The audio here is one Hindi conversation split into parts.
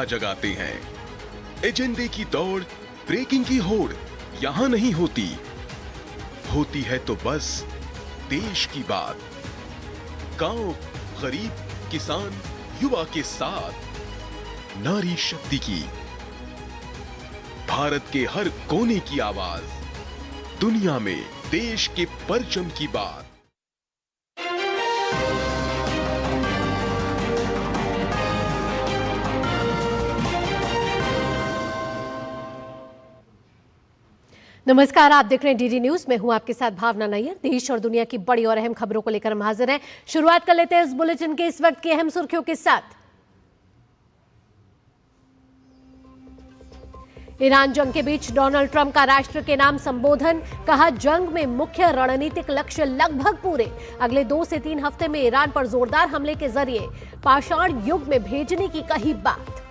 जगाते हैं। एजेंडे की दौड़, ब्रेकिंग की होड़ यहां नहीं होती। होती है तो बस देश की बात। गांव, गरीब, किसान, युवा के साथ नारी शक्ति की, भारत के हर कोने की आवाज, दुनिया में देश के परचम की बात। नमस्कार, आप देख रहे हैं डीडी न्यूज। मैं हूं आपके साथ भावना नैयर। देश और दुनिया की बड़ी और अहम खबरों को लेकर हम हाजिर हैं। शुरुआत कर लेते हैं इस बुलेटिन के इस वक्त की अहम सुर्खियों के साथ। ईरान जंग के बीच डोनाल्ड ट्रंप का राष्ट्र के नाम संबोधन। कहा, जंग में मुख्य रणनीतिक लक्ष्य लगभग पूरे। अगले 2 से 3 हफ्ते में ईरान पर जोरदार हमले के जरिए पाषाण युग में भेजने की कही बात।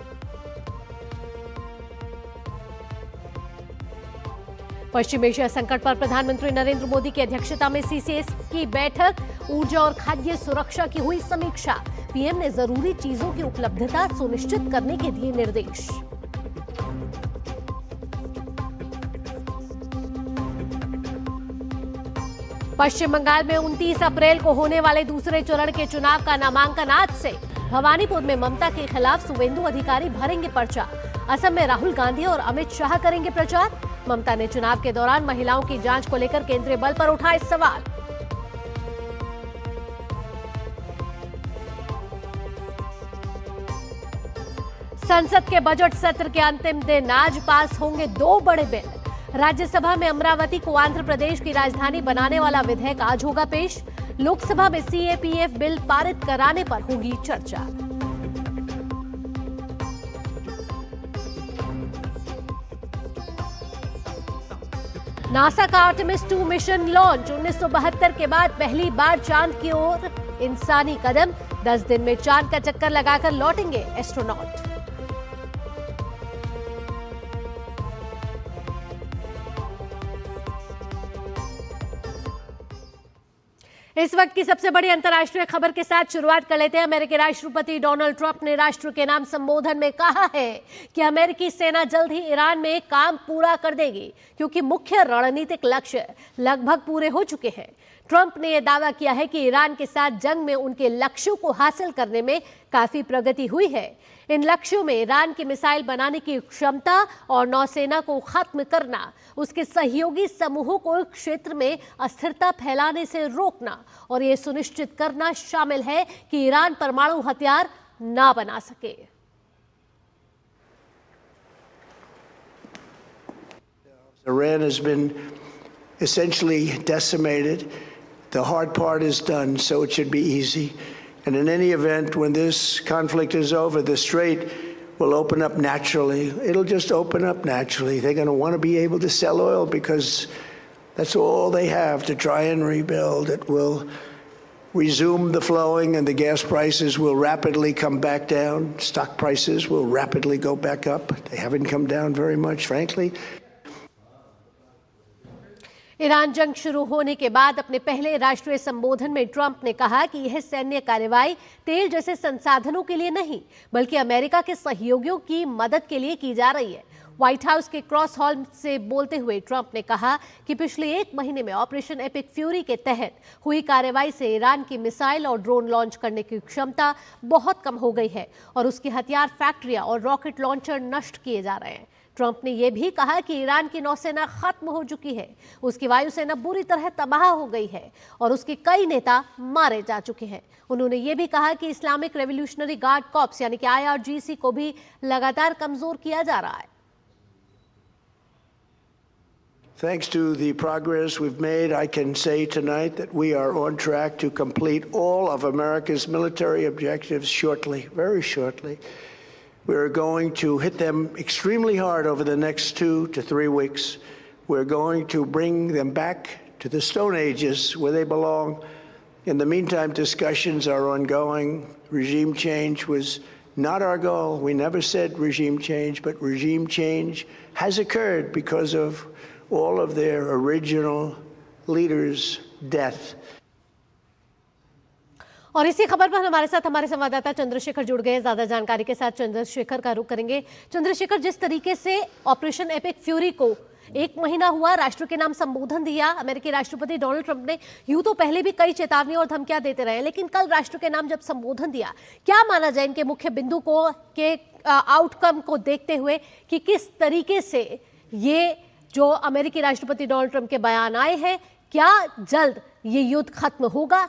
पश्चिम एशिया संकट पर प्रधानमंत्री नरेंद्र मोदी की अध्यक्षता में सीसीएस की बैठक। ऊर्जा और खाद्य सुरक्षा की हुई समीक्षा। पीएम ने जरूरी चीजों की उपलब्धता सुनिश्चित करने के दिए निर्देश। पश्चिम बंगाल में 29 अप्रैल को होने वाले दूसरे चरण के चुनाव का नामांकन आज से। भवानीपुर में ममता के खिलाफ शुवेंदु अधिकारी भरेंगे पर्चा। असम में राहुल गांधी और अमित शाह करेंगे प्रचार। ममता ने चुनाव के दौरान महिलाओं की जांच को लेकर केंद्रीय बल पर उठाए सवाल। संसद के बजट सत्र के अंतिम दिन आज पास होंगे 2 बड़े बिल। राज्यसभा में अमरावती को आंध्र प्रदेश की राजधानी बनाने वाला विधेयक आज होगा पेश। लोकसभा में सीएपीएफ बिल पारित कराने पर होगी चर्चा। नासा का आर्टेमिस 2 मिशन लॉन्च। 1972 के बाद पहली बार चांद की ओर इंसानी कदम। 10 दिन में चांद का चक्कर लगाकर लौटेंगे एस्ट्रोनॉट। इस वक्त की सबसे बड़ी अंतर्राष्ट्रीय खबर के साथ शुरुआत कर लेते हैं। अमेरिकी राष्ट्रपति डोनाल्ड ट्रंप ने राष्ट्र के नाम संबोधन में कहा है कि अमेरिकी सेना जल्द ही ईरान में काम पूरा कर देगी, क्योंकि मुख्य रणनीतिक लक्ष्य लगभग पूरे हो चुके हैं। ट्रंप ने यह दावा किया है कि ईरान के साथ जंग में उनके लक्ष्यों को हासिल करने में काफी प्रगति हुई है। इन लक्ष्यों में ईरान की मिसाइल बनाने की क्षमता और नौसेना को खत्म करना, उसके सहयोगी समूहों को क्षेत्र में अस्थिरता फैलाने से रोकना और यह सुनिश्चित करना शामिल है कि ईरान परमाणु हथियार ना बना सके। Iran has been essentially decimated. The hard part is done, so it should be easy. And in any event, when this conflict is over, the strait will open up naturally. It'll just open up naturally. They're going to want to be able to sell oil because that's all they have to try and rebuild. It will resume the flowing and the gas prices will rapidly come back down. Stock prices will rapidly go back up. They haven't come down very much, frankly. Iran जंग शुरू होने के बाद अपने पहले राष्ट्रीय संबोधन में ट्रंप ने कहा कि यह सैन्य कार्रवाई तेल जैसे संसाधनों के लिए नहीं, बल्कि अमेरिका के सहयोगियों की मदद के लिए की जा रही है। व्हाइट हाउस के क्रॉस हॉल से बोलते हुए ट्रंप ने कहा कि पिछले 1 महीने में ऑपरेशन एपिक फ्यूरी के तहत हुई कार्रवाई से ईरान की मिसाइल और ड्रोन लॉन्च करने की क्षमता बहुत कम हो गई है और उसकी हथियार फैक्ट्रियां और रॉकेट लॉन्चर नष्ट किए जा रहे हैं। ट्रंप ने यह भी कहा कि ईरान की नौसेना खत्म हो चुकी है, उसकी वायुसेना बुरी तरह तबाह हो गई है और उसके कई नेता मारे जा चुके हैं। उन्होंने यह भी कहा कि इस्लामिक रेवोल्यूशनरी गार्ड कॉर्प्स यानी कि IRGC को भी लगातार कमजोर किया जा रहा है। Thanks to the progress we've made, I can say tonight that we are on track to complete all of America's military objectives shortly, very shortly. We're going to hit them extremely hard over the next 2 to 3 weeks. We're going to bring them back to the Stone Ages where they belong. In the meantime, discussions are ongoing. Regime change was not our goal. We never said regime change, but regime change has occurred because of all of their original leaders' death. और इसी खबर पर हमारे साथ हमारे संवाददाता चंद्रशेखर जुड़ गए ज्यादा जानकारी के साथ। चंद्रशेखर का रुख करेंगे। चंद्रशेखर, जिस तरीके से ऑपरेशन एपिक फ्यूरी को 1 महीना हुआ, राष्ट्र के नाम संबोधन दिया अमेरिकी राष्ट्रपति डोनाल्ड ट्रंप ने। यूं तो पहले भी कई चेतावनी और धमकियां देते रहे, लेकिन कल राष्ट्र के नाम जब संबोधन दिया, क्या माना जाए इनके मुख्य बिंदु को के आउटकम को देखते हुए कि किस तरीके से ये जो अमेरिकी राष्ट्रपति डोनाल्ड ट्रंप के बयान आए हैं, क्या जल्द ये युद्ध खत्म होगा?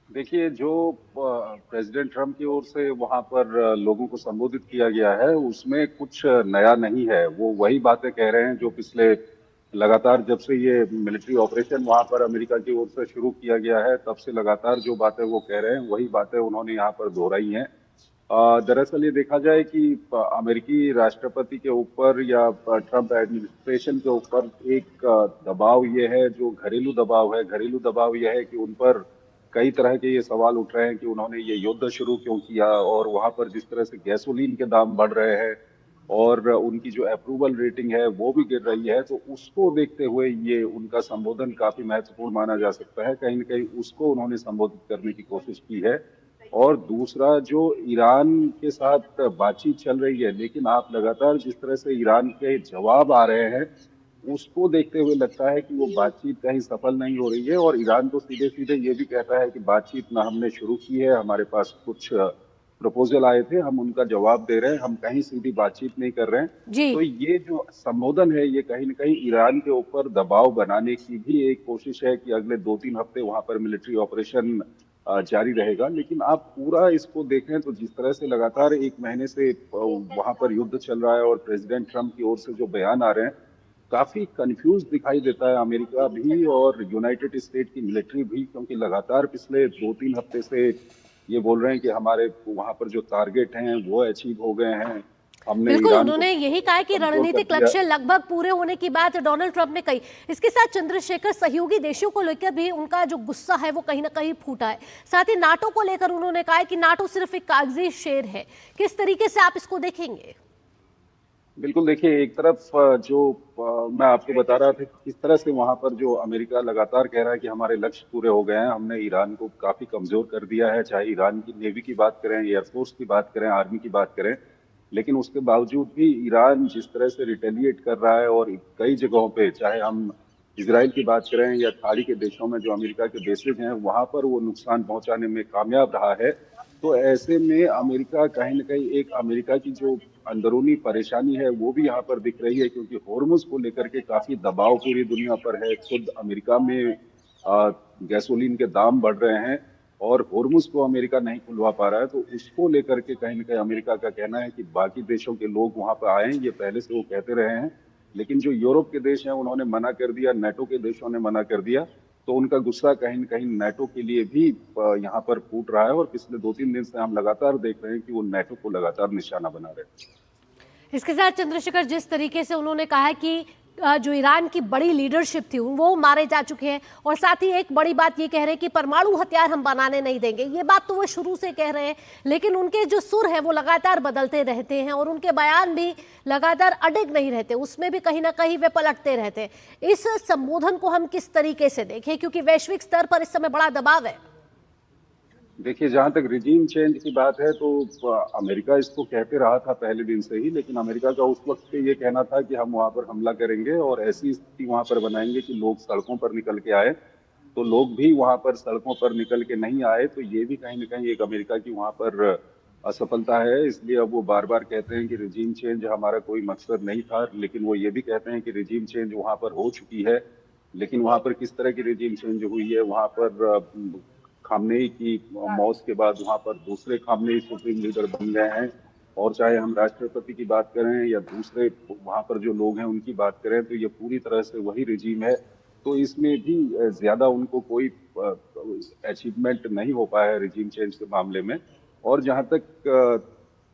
देखिए, जो प्रेसिडेंट ट्रम्प की ओर से वहां पर लोगों को संबोधित किया गया है, उसमें कुछ नया नहीं है। वो वही बातें कह रहे हैं जो पिछले लगातार जब से ये मिलिट्री ऑपरेशन वहां पर अमेरिका की ओर से शुरू किया गया है, तब से लगातार जो बातें वो कह रहे हैं, वही बातें उन्होंने यहाँ पर दोहराई हैं। दरअसल ये देखा जाए कि अमेरिकी राष्ट्रपति के ऊपर या ट्रम्प एडमिनिस्ट्रेशन के ऊपर एक दबाव ये है, जो घरेलू दबाव है। घरेलू दबाव यह है कि उन पर कई तरह के ये सवाल उठ रहे हैं कि उन्होंने ये युद्ध शुरू क्यों किया, और वहां पर जिस तरह से गैसोलीन के दाम बढ़ रहे हैं और उनकी जो अप्रूवल रेटिंग है वो भी गिर रही है, तो उसको देखते हुए ये उनका संबोधन काफी महत्वपूर्ण माना जा सकता है। कहीं न कहीं उसको उन्होंने संबोधित करने की कोशिश की है। और दूसरा, जो ईरान के साथ बातचीत चल रही है, लेकिन आप लगातार जिस तरह से ईरान के जवाब आ रहे हैं, उसको देखते हुए लगता है कि वो बातचीत कहीं सफल नहीं हो रही है। और ईरान तो सीधे सीधे ये भी कहता है कि बातचीत ना हमने शुरू की है, हमारे पास कुछ प्रपोजल आए थे, हम उनका जवाब दे रहे हैं, हम कहीं सीधी बातचीत नहीं कर रहे हैं। तो ये जो संबोधन है, ये कहीं न कहीं ईरान के ऊपर दबाव बनाने की भी एक कोशिश है कि अगले 2-3 हफ्ते वहां पर मिलिट्री ऑपरेशन जारी रहेगा। लेकिन आप पूरा इसको देखें तो जिस तरह से लगातार 1 महीने से वहां पर युद्ध चल रहा है और प्रेसिडेंट ट्रम्प की ओर से जो बयान आ रहे हैं, काफी कंफ्यूज दिखाई देता है अमेरिका भी और यूनाइटेड स्टेट की मिलिट्री भी, क्योंकि लगातार पिछले 2-3 हफ्ते से ये बोल रहे हैं कि हमारे वहां पर जो टारगेट हैं वो अचीव हो गए हैं। हमने बिल्कुल, ईरान उन्होंने यही कहा कि रणनीतिक लक्ष्य लगभग पूरे होने की बात डोनाल्ड ट्रंप ने कही। इसके साथ चंद्रशेखर, सहयोगी देशों को लेकर भी उनका जो गुस्सा है वो कहीं ना कहीं फूटा है। साथ ही नाटो को लेकर उन्होंने कहा है कि नाटो सिर्फ एक कागजी शेर है। किस तरीके से आप इसको देखेंगे? बिल्कुल, देखिए, एक तरफ जो मैं आपको बता रहा था कि किस तरह से वहां पर जो अमेरिका लगातार कह रहा है कि हमारे लक्ष्य पूरे हो गए हैं, हमने ईरान को काफी कमजोर कर दिया है, चाहे ईरान की नेवी की बात करें, एयरफोर्स की बात करें, आर्मी की बात करें। लेकिन उसके बावजूद भी ईरान जिस तरह से रिटेलिएट कर रहा है और कई जगहों पे, चाहे हम इजराइल की बात करें या खाड़ी के देशों में जो अमेरिका के बेसिस हैं, वहां पर वो नुकसान पहुंचाने में कामयाब रहा है। तो ऐसे में अमेरिका कहीं न कहीं, एक अमेरिका की जो अंदरूनी परेशानी है वो भी यहाँ पर दिख रही है, क्योंकि होर्मुज को लेकर के काफी दबाव पूरी दुनिया पर है। खुद अमेरिका में गैसोलीन के दाम बढ़ रहे हैं और होर्मुज को अमेरिका नहीं खुलवा पा रहा है। तो उसको लेकर के कहीं न कहीं अमेरिका का कहना है कि बाकी देशों के लोग वहां पर आए, ये पहले से वो कहते रहे हैं। लेकिन जो यूरोप के देश हैं उन्होंने मना कर दिया, नाटो के देशों ने मना कर दिया, तो उनका गुस्सा कहीं न कहीं नाटो के लिए भी यहाँ पर फूट रहा है। और पिछले 2-3 दिन से हम लगातार देख रहे हैं कि वो नाटो को लगातार निशाना बना रहे हैं। इसके साथ चंद्रशेखर, जिस तरीके से उन्होंने कहा कि जो ईरान की बड़ी लीडरशिप थी वो मारे जा चुके हैं, और साथ ही एक बड़ी बात ये कह रहे हैं कि परमाणु हथियार हम बनाने नहीं देंगे। ये बात तो वो शुरू से कह रहे हैं, लेकिन उनके जो सुर है वो लगातार बदलते रहते हैं और उनके बयान भी लगातार अडिग नहीं रहते, उसमें भी कहीं ना कहीं वे पलटते रहते हैं। इस संबोधन को हम किस तरीके से देखें, क्योंकि वैश्विक स्तर पर इस समय बड़ा दबाव है? देखिए, जहां तक रिजीम चेंज की बात है, तो अमेरिका इसको कहते रहा था पहले दिन से ही, लेकिन अमेरिका का उस वक्त ये कहना था कि हम वहां पर हमला करेंगे और ऐसी स्थिति वहां पर बनाएंगे कि लोग सड़कों पर निकल के आए। तो लोग भी वहां पर सड़कों पर निकल के नहीं आए, तो ये भी कहीं न कहीं एक अमेरिका की वहां पर असफलता है। इसलिए अब वो बार बार कहते हैं कि रिजीम चेंज हमारा कोई मकसद नहीं था, लेकिन वो ये भी कहते हैं कि रिजीम चेंज वहां पर हो चुकी है। लेकिन वहां पर किस तरह की रिजीम चेंज हुई है, वहां पर खामनेई की मौत के बाद वहां पर दूसरे खामनेई सुप्रीम लीडर बन गए हैं। और चाहे हम राष्ट्रपति की बात करें या दूसरे वहां पर जो लोग हैं उनकी बात करें, तो ये पूरी तरह से वही रिजीम है। तो इसमें भी ज्यादा उनको कोई अचीवमेंट नहीं हो पाया है रिजीम चेंज के मामले में। और जहां तक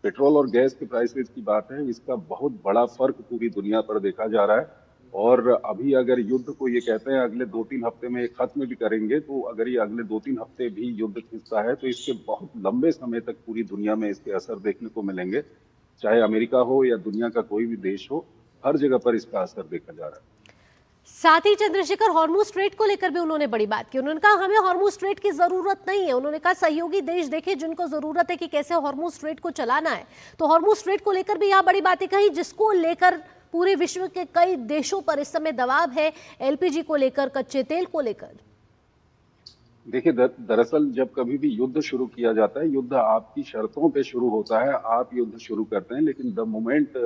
पेट्रोल और गैस के प्राइसेस की बात है, इसका बहुत बड़ा फर्क पूरी दुनिया पर देखा जा रहा है। और अभी अगर युद्ध को ये कहते हैं अगले 2-3 हफ्ते में खत्म भी करेंगे, तो अगर ये अगले 2-3 हफ्ते भी युद्ध खिंचता है तो इसके बहुत लंबे समय तक पूरी दुनिया में इसके असर देखने को मिलेंगे। चाहे अमेरिका हो या दुनिया का कोई भी देश हो, हर जगह पर इसका असर देखा जा रहा है। साथ ही चंद्रशेखर हॉर्मुज स्ट्रेट को लेकर भी उन्होंने बड़ी बात की। उन्होंने कहा हमें हॉर्मुज स्ट्रेट की जरूरत नहीं है। उन्होंने कहा सहयोगी देश देखे जिनको जरूरत है कि कैसे हॉर्मुज स्ट्रेट को चलाना है। तो हॉर्मुज स्ट्रेट को लेकर भी यहाँ बड़ी बातें कही, जिसको लेकर पूरे विश्व के कई देशों पर इस समय दबाव है, एलपीजी को लेकर, कच्चे तेल को लेकर। देखिए, दरअसल जब कभी भी युद्ध शुरू किया जाता है, युद्ध आपकी शर्तों पे शुरू होता है, आप युद्ध शुरू करते हैं, लेकिन द मोमेंट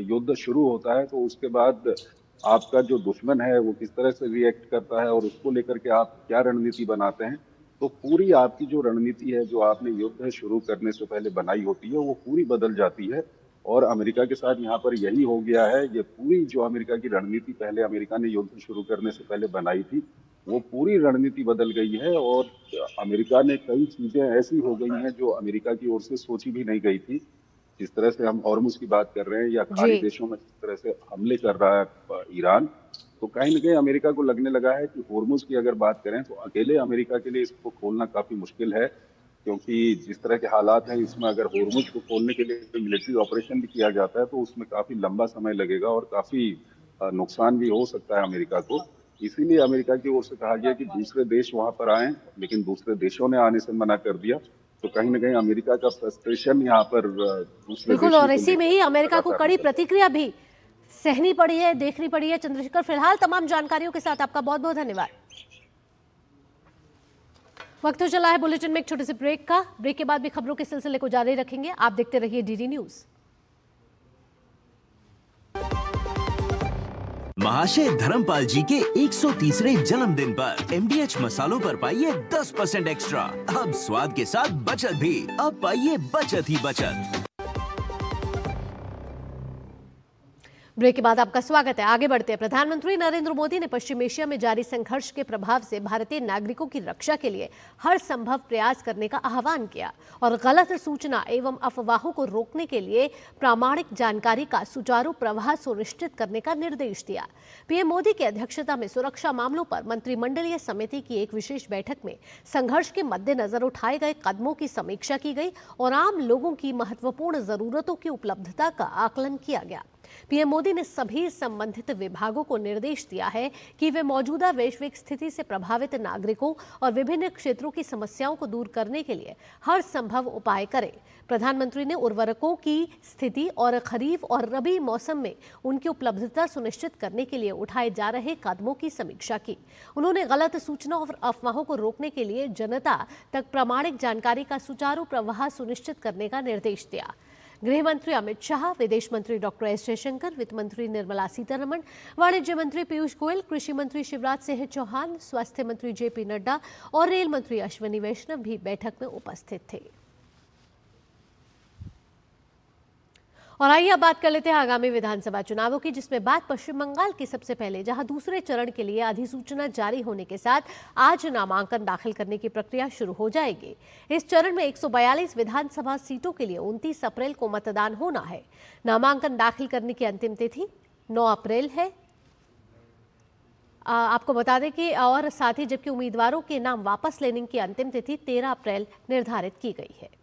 युद्ध शुरू होता है तो उसके बाद आपका जो दुश्मन है वो किस तरह से रिएक्ट करता है और उसको लेकर के आप क्या रणनीति बनाते हैं, तो पूरी आपकी जो रणनीति है, जो आपने युद्ध शुरू करने से पहले बनाई होती है, वो पूरी बदल जाती है। और अमेरिका के साथ यहाँ पर यही हो गया है। ये पूरी जो अमेरिका की रणनीति पहले अमेरिका ने युद्ध शुरू करने से पहले बनाई थी, वो पूरी रणनीति बदल गई है और अमेरिका ने कई चीजें ऐसी हो गई हैं जो अमेरिका की ओर से सोची भी नहीं गई थी। जिस तरह से हम हॉर्मुज की बात कर रहे हैं या खाड़ी देशों में जिस तरह से हमले कर रहा है ईरान, तो कहीं न कहीं अमेरिका को लगने लगा है कि हॉर्मुज की अगर बात करें तो अकेले अमेरिका के लिए इसको खोलना काफी मुश्किल है, क्योंकि जिस तरह के हालात हैं इसमें अगर हॉर्मुज को खोलने के लिए मिलिट्री ऑपरेशन भी किया जाता है तो उसमें काफी लंबा समय लगेगा और काफी नुकसान भी हो सकता है अमेरिका को। इसीलिए अमेरिका की ओर से कहा गया कि दूसरे देश वहां पर आए, लेकिन दूसरे देशों ने आने से मना कर दिया। तो कहीं न कहीं अमेरिका का फ्रस्ट्रेशन यहाँ पर दूसरे बिल्कुल, और इसी में ही अमेरिका को कड़ी प्रतिक्रिया भी सहनी पड़ी है, देखनी पड़ी है। चंद्रशेखर, फिलहाल तमाम जानकारियों के साथ आपका बहुत बहुत धन्यवाद। वक्त तो चला है बुलेटिन में एक छोटे से ब्रेक का। ब्रेक के बाद भी खबरों के सिलसिले को जारी रखेंगे। आप देखते रहिए डीडी न्यूज। महाशय धर्मपाल जी के 130वें जन्मदिन पर MDH मसालों पर पाइए 10% एक्स्ट्रा। अब स्वाद के साथ बचत भी। अब पाइए बचत ही बचत। ब्रेक के बाद आपका स्वागत है। आगे बढ़ते हैं। प्रधानमंत्री नरेंद्र मोदी ने पश्चिम एशिया में जारी संघर्ष के प्रभाव से भारतीय नागरिकों की रक्षा के लिए हर संभव प्रयास करने का आह्वान किया और गलत सूचना एवं अफवाहों को रोकने के लिए प्रामाणिक जानकारी का सुचारू प्रवाह सुनिश्चित करने का निर्देश दिया। पीएम मोदी की अध्यक्षता में सुरक्षा मामलों पर मंत्रिमंडलीय समिति की एक विशेष बैठक में संघर्ष के मद्देनजर उठाए गए कदमों की समीक्षा की गई और आम लोगों की महत्वपूर्ण जरूरतों की उपलब्धता का आकलन किया गया। पीएम मोदी ने सभी संबंधित विभागों को निर्देश दिया है कि वे मौजूदा वैश्विक स्थिति से प्रभावित नागरिकों और विभिन्न क्षेत्रों की समस्याओं को दूर करने के लिए हर संभव उपाय करें। प्रधानमंत्री ने उर्वरकों की स्थिति और खरीफ और रबी मौसम में उनकी उपलब्धता सुनिश्चित करने के लिए उठाए जा रहे कदमों की समीक्षा की। उन्होंने गलत सूचना और अफवाहों को रोकने के लिए जनता तक प्रामाणिक जानकारी का सुचारू प्रवाह सुनिश्चित करने का निर्देश दिया। गृह मंत्री अमित शाह, विदेश मंत्री डॉक्टर एस जयशंकर, वित्त मंत्री निर्मला सीतारमण, वाणिज्य मंत्री पीयूष गोयल, कृषि मंत्री शिवराज सिंह चौहान, स्वास्थ्य मंत्री जेपी नड्डा और रेल मंत्री अश्विनी वैष्णव भी बैठक में उपस्थित थे। और आइए अब बात कर लेते हैं आगामी विधानसभा चुनावों की, जिसमें बात पश्चिम बंगाल की सबसे पहले, जहां दूसरे चरण के लिए अधिसूचना जारी होने के साथ आज नामांकन दाखिल करने की प्रक्रिया शुरू हो जाएगी। इस चरण में 142 विधानसभा सीटों के लिए 29 अप्रैल को मतदान होना है। नामांकन दाखिल करने की अंतिम तिथि 9 अप्रैल है। आपको बता दें कि और साथ ही जबकि उम्मीदवारों के नाम वापस लेने की अंतिम तिथि 13 अप्रैल निर्धारित की गई है।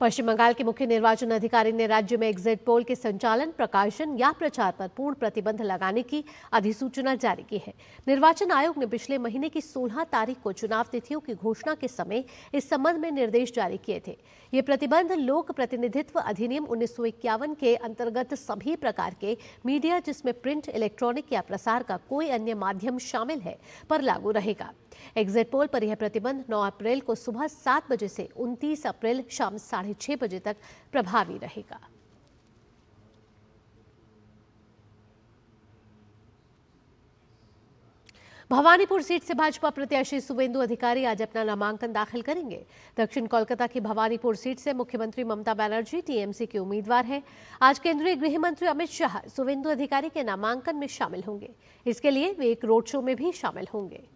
पश्चिम बंगाल के मुख्य निर्वाचन अधिकारी ने राज्य में एग्जिट पोल के संचालन, प्रकाशन या प्रचार पर पूर्ण प्रतिबंध लगाने की अधिसूचना जारी की है। निर्वाचन आयोग ने पिछले महीने की 16 तारीख को चुनाव तिथियों की घोषणा के समय इस संबंध में निर्देश जारी किए थे। ये प्रतिबंध लोक प्रतिनिधित्व अधिनियम 1951 के अंतर्गत सभी प्रकार के मीडिया जिसमें प्रिंट, इलेक्ट्रॉनिक या प्रसार का कोई अन्य माध्यम शामिल है पर लागू रहेगा। एग्जिट पोल पर यह प्रतिबंध 9 अप्रैल को सुबह 7 बजे से 29 अप्रैल शाम 6:30 बजे तक प्रभावी रहेगा। भवानीपुर सीट से भाजपा प्रत्याशी शुवेंदु अधिकारी आज अपना नामांकन दाखिल करेंगे। दक्षिण कोलकाता की भवानीपुर सीट से मुख्यमंत्री ममता बनर्जी टीएमसी के उम्मीदवार हैं। आज केंद्रीय गृह मंत्री अमित शाह शुवेंदु अधिकारी के नामांकन में शामिल होंगे। इसके लिए वे एक रोड शो में भी शामिल होंगे।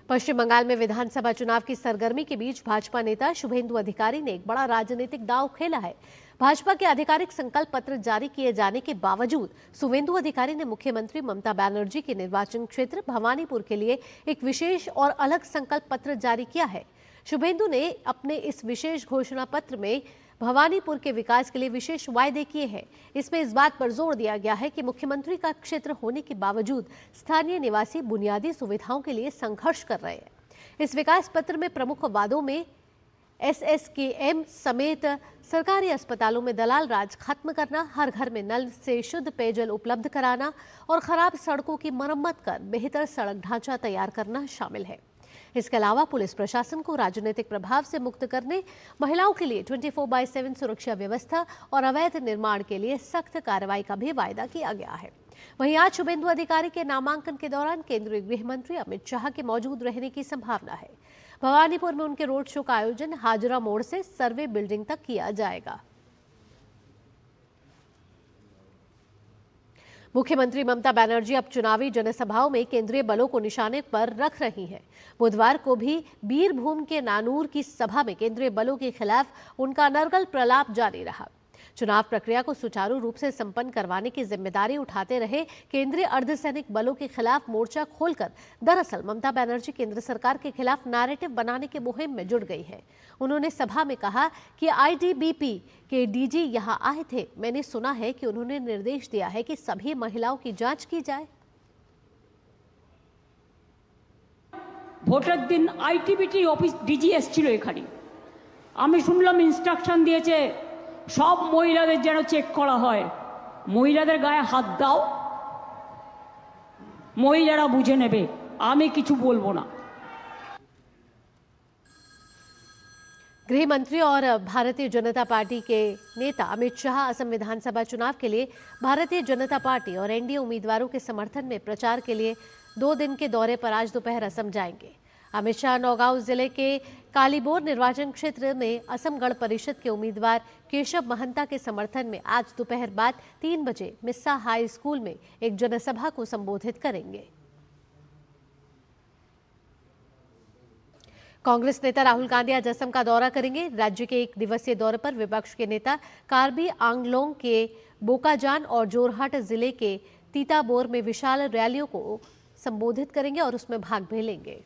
पश्चिम बंगाल में विधानसभा चुनाव की सरगर्मी के बीच भाजपा नेता शुभेंदु अधिकारी ने एक बड़ा राजनीतिक दांव खेला है। भाजपा के आधिकारिक संकल्प पत्र जारी किए जाने के बावजूद शुभेंदु अधिकारी ने मुख्यमंत्री ममता बनर्जी के निर्वाचन क्षेत्र भवानीपुर के लिए एक विशेष और अलग संकल्प पत्र जारी किया है। शुभेंदु ने अपने इस विशेष घोषणा पत्र में भवानीपुर के विकास के लिए विशेष वायदे किए हैं। इसमें इस बात पर जोर दिया गया है कि मुख्यमंत्री का क्षेत्र होने के बावजूद स्थानीय निवासी बुनियादी सुविधाओं के लिए संघर्ष कर रहे हैं। इस विकास पत्र में प्रमुख वादों में SSKM समेत सरकारी अस्पतालों में दलाल राज खत्म करना, हर घर में नल से शुद्ध पेयजल उपलब्ध कराना और खराब सड़कों की मरम्मत कर बेहतर सड़क ढांचा तैयार करना शामिल है। इसके अलावा पुलिस प्रशासन को राजनीतिक प्रभाव से मुक्त करने, महिलाओं के लिए 24/7 सुरक्षा व्यवस्था और अवैध निर्माण के लिए सख्त कार्रवाई का भी वायदा किया गया है। वहीं आज शुभेंदु अधिकारी के नामांकन के दौरान केंद्रीय गृह मंत्री अमित शाह के मौजूद रहने की संभावना है। भवानीपुर में उनके रोड शो का आयोजन हाजरा मोड़ से सर्वे बिल्डिंग तक किया जाएगा। मुख्यमंत्री ममता बनर्जी अब चुनावी जनसभाओं में केंद्रीय बलों को निशाने पर रख रही हैं। बुधवार को भी बीरभूम के नानूर की सभा में केंद्रीय बलों के खिलाफ उनका नरगल प्रलाप जारी रहा। चुनाव प्रक्रिया को सुचारू रूप से संपन्न करवाने की जिम्मेदारी उठाते रहे केंद्रीय अर्धसैनिक बलों के खिलाफ मोर्चा खोलकर दरअसल ममता बनर्जी केंद्र सरकार के खिलाफ नैरेटिव बनाने की मुहिम में जुट गई है। उन्होंने सभा में कहा कि ITBP के DG यहां आए थे। मैंने सुना है कि उन्होंने निर्देश दिया है कि सभी महिलाओं की जांच की जाए। ভোটের দিন ITBP অফিস DG এসেছিল এখানে। আমি শুনলাম ইনস্ট্রাকশন দিয়েছে সব মহিলাদের যেন চেক করা হয়। মহিলাদের গায়ে হাত দাও, মহিলারা বুঝে নেবে, আমি কিছু বলবো না। गृह मंत्री और भारतीय जनता पार्टी के नेता अमित शाह असम विधानसभा चुनाव के लिए भारतीय जनता पार्टी और NDA उम्मीदवारों के समर्थन में प्रचार के लिए 2 दिन के दौरे पर आज दोपहर असम जाएंगे। अमित शाह नौगांव जिले के कालीबोर निर्वाचन क्षेत्र में असम गण परिषद के उम्मीदवार केशव महंता के समर्थन में आज दोपहर बाद 3 बजे मिस्सा हाई स्कूल में एक जनसभा को संबोधित करेंगे। कांग्रेस नेता राहुल गांधी आज असम का दौरा करेंगे। राज्य के 1 दिवसीय दौरे पर विपक्ष के नेता कार्बी आंगलोंग के बोकाजान और जोरहाट जिले के तीताबोर में विशाल रैलियों को संबोधित करेंगे और उसमें भाग भी लेंगे।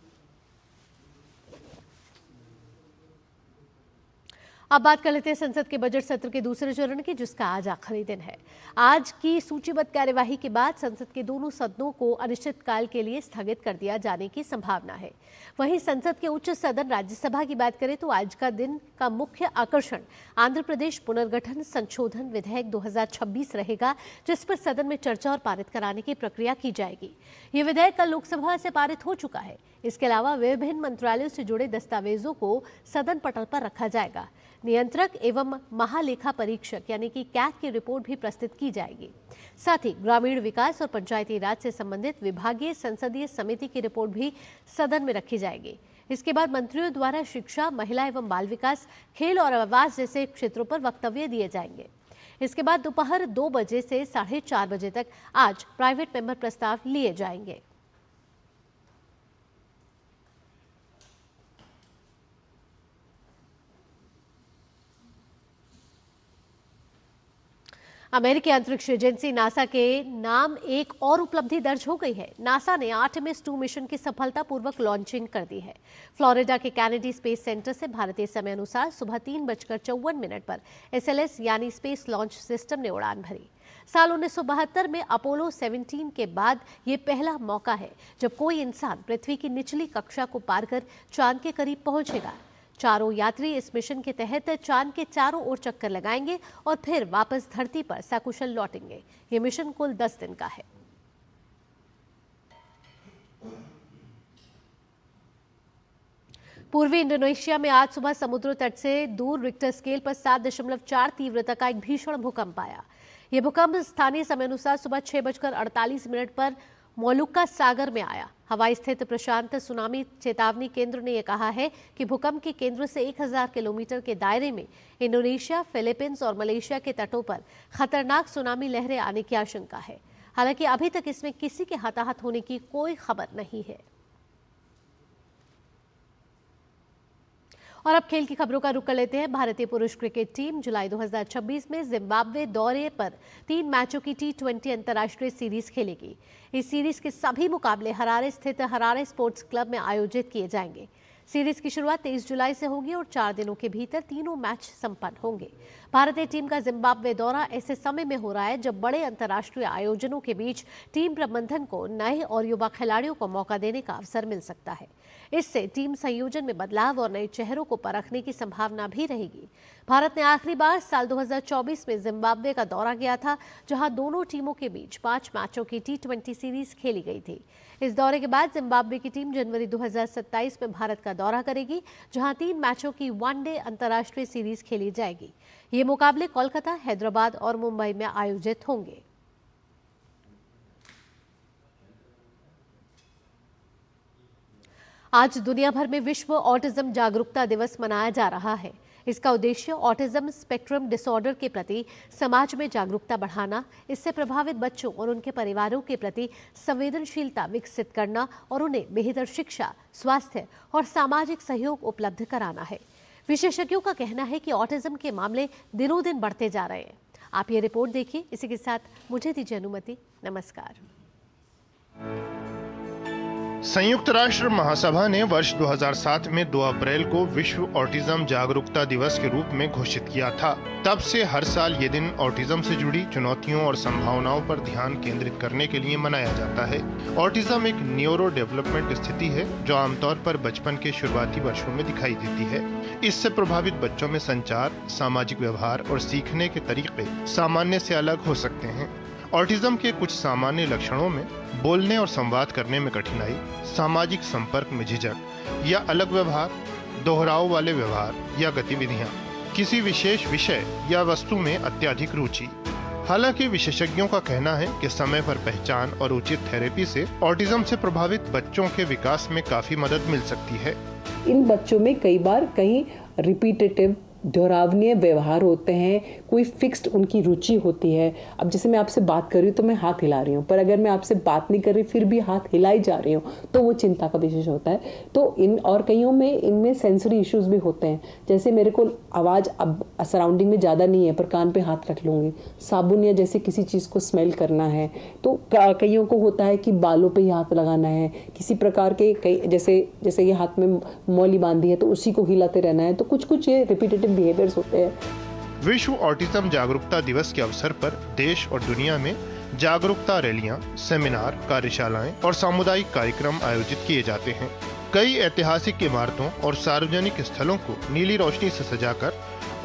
अब बात कर लेते हैं संसद के बजट सत्र के दूसरे चरण की, जिसका आज आखिरी दिन है। आज की सूचीबद्ध कार्यवाही के बाद संसद के दोनों सदनों को अनिश्चितकाल के लिए स्थगित कर दिया जाने की संभावना है। वहीं संसद के उच्च सदन राज्यसभा की बात करें तो आज का दिन का मुख्य आकर्षण आंध्र प्रदेश पुनर्गठन संशोधन विधेयक 2026 रहेगा, जिस पर सदन में चर्चा और पारित कराने की प्रक्रिया की जाएगी। ये विधेयक कल लोकसभा से पारित हो चुका है। इसके अलावा विभिन्न मंत्रालयों से जुड़े दस्तावेजों को सदन पटल पर रखा जाएगा। नियंत्रक एवं महालेखा परीक्षक यानी कि कैग की रिपोर्ट भी प्रस्तुत की जाएगी। साथ ही ग्रामीण विकास और पंचायती राज से संबंधित विभागीय संसदीय समिति की रिपोर्ट भी सदन में रखी जाएगी। इसके बाद मंत्रियों द्वारा शिक्षा, महिला एवं बाल विकास, खेल और आवास जैसे क्षेत्रों पर वक्तव्य दिए जाएंगे। इसके बाद दोपहर 2 बजे से 4:30 बजे तक आज प्राइवेट मेंबर प्रस्ताव लिए जाएंगे। अमेरिकी अंतरिक्ष एजेंसी नासा के नाम एक और उपलब्धि दर्ज हो गई है। नासा ने आर्टेमिस 2 मिशन की सफलतापूर्वक लॉन्चिंग कर दी है। फ्लोरिडा के कैनेडी स्पेस सेंटर से भारतीय समय अनुसार सुबह 3:54 पर SLS यानी स्पेस लॉन्च सिस्टम ने उड़ान भरी। साल 1972 में अपोलो 17 के बाद ये पहला मौका है जब कोई इंसान पृथ्वी की निचली कक्षा को पार कर चांद के करीब पहुंचेगा। चारों यात्री इस मिशन के तहत चांद के चारों ओर चक्कर लगाएंगे और फिर वापस धरती पर सकुशल लौटेंगे। ये मिशन कुल 10 दिन का है। पूर्वी इंडोनेशिया में आज सुबह समुद्र तट से दूर रिक्टर स्केल पर 7.4 तीव्रता का एक भीषण भूकंप आया। यह भूकंप स्थानीय समय अनुसार सुबह 6:48 पर मोलुक्का सागर में आया। हवाई स्थित प्रशांत सुनामी चेतावनी केंद्र ने यह कहा है कि भूकंप के केंद्र से 1000 किलोमीटर के दायरे में इंडोनेशिया, फिलीपींस और मलेशिया के तटों पर खतरनाक सुनामी लहरें आने की आशंका है। हालांकि अभी तक इसमें किसी के हताहत होने की कोई खबर नहीं है। और अब खेल की खबरों का रुख कर लेते हैं। भारतीय पुरुष क्रिकेट टीम जुलाई 2026 में जिम्बाब्वे दौरे पर 3 मैचों की T20 अंतर्राष्ट्रीय सीरीज खेलेगी। इस सीरीज के सभी मुकाबले हरारे स्थित हरारे स्पोर्ट्स क्लब में आयोजित किए जाएंगे। सीरीज की शुरुआत 23 जुलाई से होगी और 4 दिनों के भीतर तीनों मैच संपन्न होंगे। भारतीय टीम का जिम्बाब्वे दौरा ऐसे समय में हो रहा है जब बड़े अंतर्राष्ट्रीय आयोजनों के बीच टीम प्रबंधन को नए और युवा खिलाड़ियों को मौका देने का अवसर मिल सकता है। इससे टीम संयोजन में बदलाव और नए चेहरों को परखने की संभावना भी रहेगी। भारत ने आखिरी बार साल 2024 में जिम्बाब्वे का दौरा किया था, जहां दोनों टीमों के बीच 5 मैचों की T20 सीरीज खेली गई थी। इस दौरे के बाद जिम्बाब्वे की टीम जनवरी 2027 में भारत का दौरा करेगी, जहां 3 मैचों की वनडे अंतर्राष्ट्रीय सीरीज खेली जाएगी। ये मुकाबले कोलकाता, हैदराबाद और मुंबई में आयोजित होंगे। आज दुनिया भर में विश्व ऑटिज्म जागरूकता दिवस मनाया जा रहा है। इसका उद्देश्य ऑटिज्म स्पेक्ट्रम डिसऑर्डर के प्रति समाज में जागरूकता बढ़ाना, इससे प्रभावित बच्चों और उनके परिवारों के प्रति संवेदनशीलता विकसित करना और उन्हें बेहतर शिक्षा, स्वास्थ्य और सामाजिक सहयोग उपलब्ध कराना है। विशेषज्ञों का कहना है कि ऑटिज्म के मामले दिनों दिन बढ़ते जा रहे हैं। आप ये रिपोर्ट देखिए। इसी के साथ मुझे दीजिए अनुमति। नमस्कार। संयुक्त राष्ट्र महासभा ने वर्ष 2007 में 2 अप्रैल को विश्व ऑटिज्म जागरूकता दिवस के रूप में घोषित किया था। तब से हर साल ये दिन ऑटिज्म से जुड़ी चुनौतियों और संभावनाओं पर ध्यान केंद्रित करने के लिए मनाया जाता है। ऑटिज्म एक न्यूरो डेवलपमेंट स्थिति है जो आमतौर पर बचपन के शुरुआती वर्षों में दिखाई देती है। इससे प्रभावित बच्चों में संचार, सामाजिक व्यवहार और सीखने के तरीके सामान्य से अलग हो सकते हैं। ऑटिज्म के कुछ सामान्य लक्षणों में बोलने और संवाद करने में कठिनाई, सामाजिक संपर्क में झिझक या अलग व्यवहार, दोहराव वाले व्यवहार या गतिविधियां, किसी विशेष विषय या वस्तु में अत्यधिक रुचि। हालांकि विशेषज्ञों का कहना है कि समय पर पहचान और उचित थेरेपी से ऑटिज्म से प्रभावित बच्चों के विकास में काफी मदद मिल सकती है। इन बच्चों में कई बार कहीं रिपीटेटिव दोहरावनीय व्यवहार होते हैं, कोई फिक्स्ड उनकी रुचि होती है। अब जैसे मैं आपसे बात कर रही हूँ तो मैं हाथ हिला रही हूँ, पर अगर मैं आपसे बात नहीं कर रही फिर भी हाथ हिलाई जा रही हूँ तो वो चिंता का विषय होता है। तो इन और कईयों में इनमें सेंसरी इश्यूज भी होते हैं। जैसे मेरे को आवाज़ अब सराउंडिंग में ज़्यादा नहीं है पर कान पे हाथ रख लूँगी, साबुन या जैसे किसी चीज़ को स्मेल करना है। तो कईयों को होता है कि बालों पे ही हाथ लगाना है, किसी प्रकार के कई जैसे ये हाथ में मौली बांधी है तो उसी को हिलाते रहना है। तो कुछ ये रिपीटेटिव बिहेवियर्स होते हैं। विश्व ऑटिज्म जागरूकता दिवस के अवसर पर देश और दुनिया में जागरूकता रैलियां, सेमिनार, कार्यशालाएं और सामुदायिक कार्यक्रम आयोजित किए जाते हैं। कई ऐतिहासिक इमारतों और सार्वजनिक स्थलों को नीली रोशनी से सजाकर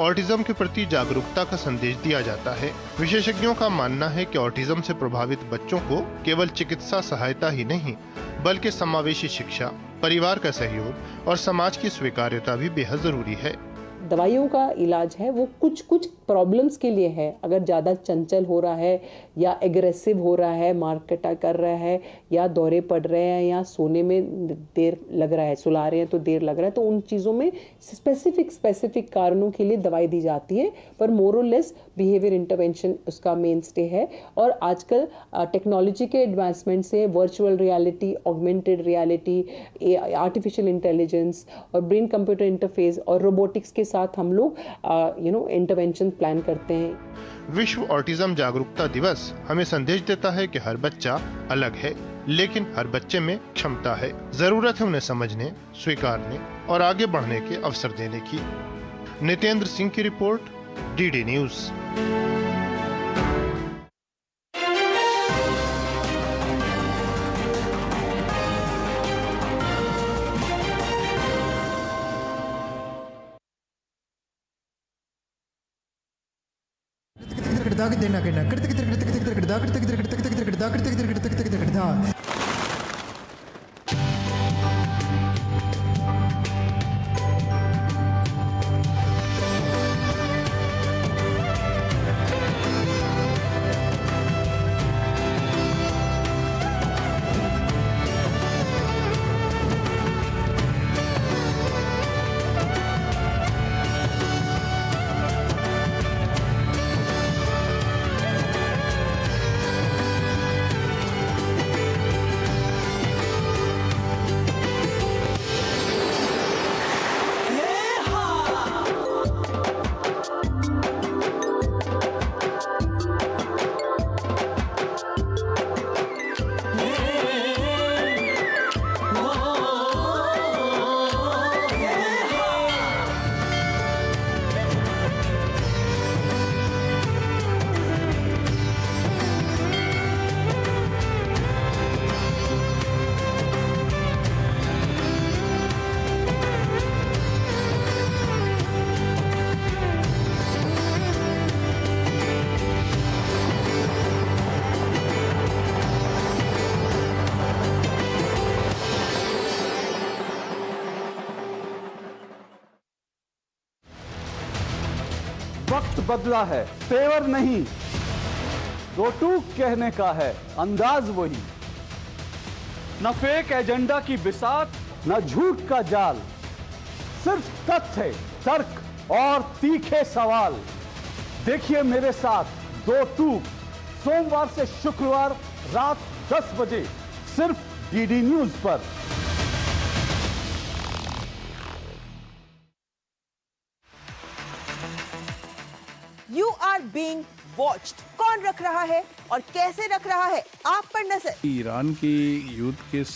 ऑटिज्म के प्रति जागरूकता का संदेश दिया जाता है। विशेषज्ञों का मानना है कि ऑटिज्म से प्रभावित बच्चों को केवल चिकित्सा सहायता ही नहीं बल्कि समावेशी शिक्षा, परिवार का सहयोग और समाज की स्वीकार्यता भी बेहद जरूरी है। दवाइयों का इलाज है वो कुछ प्रॉब्लम्स के लिए है। अगर ज़्यादा चंचल हो रहा है या एग्रेसिव हो रहा है, मारकटा कर रहा है या दौरे पड़ रहे हैं या सोने में देर लग रहा है, सुला रहे हैं तो देर लग रहा है, तो उन चीज़ों में स्पेसिफिक कारणों के लिए दवाई दी जाती है। पर मोर और लेस बिहेवियर इंटरवेंशन उसका मेन स्टे है। और आजकल टेक्नोलॉजी के एडवांसमेंट से virtual reality, augmented reality, artificial intelligence और ब्रेन कंप्यूटर इंटरफेस और रोबोटिक्स के साथ हम लोग इंटरवेंशन प्लान करते हैं। विश्व ऑटिज्म जागरूकता दिवस हमें संदेश देता है कि हर बच्चा अलग है, लेकिन हर बच्चे में क्षमता है। जरूरत है उन्हें समझने, स्वीकारने और आगे बढ़ने के अवसर देने की। नितेंद्र सिंह की रिपोर्ट, डीडी न्यूज। बदला है, तेवर नहीं। दो टूक कहने का है, अंदाज वही। न फेक एजेंडा की बिसात, न झूठ का जाल, सिर्फ तथ्य, तर्क और तीखे सवाल। देखिए मेरे साथ दो टूक, सोमवार से शुक्रवार रात 10 बजे सिर्फ डीडी न्यूज पर। You are being watched. कौन रख रहा है और कैसे रख रहा है आप पर नजर। ईरान की युद्ध के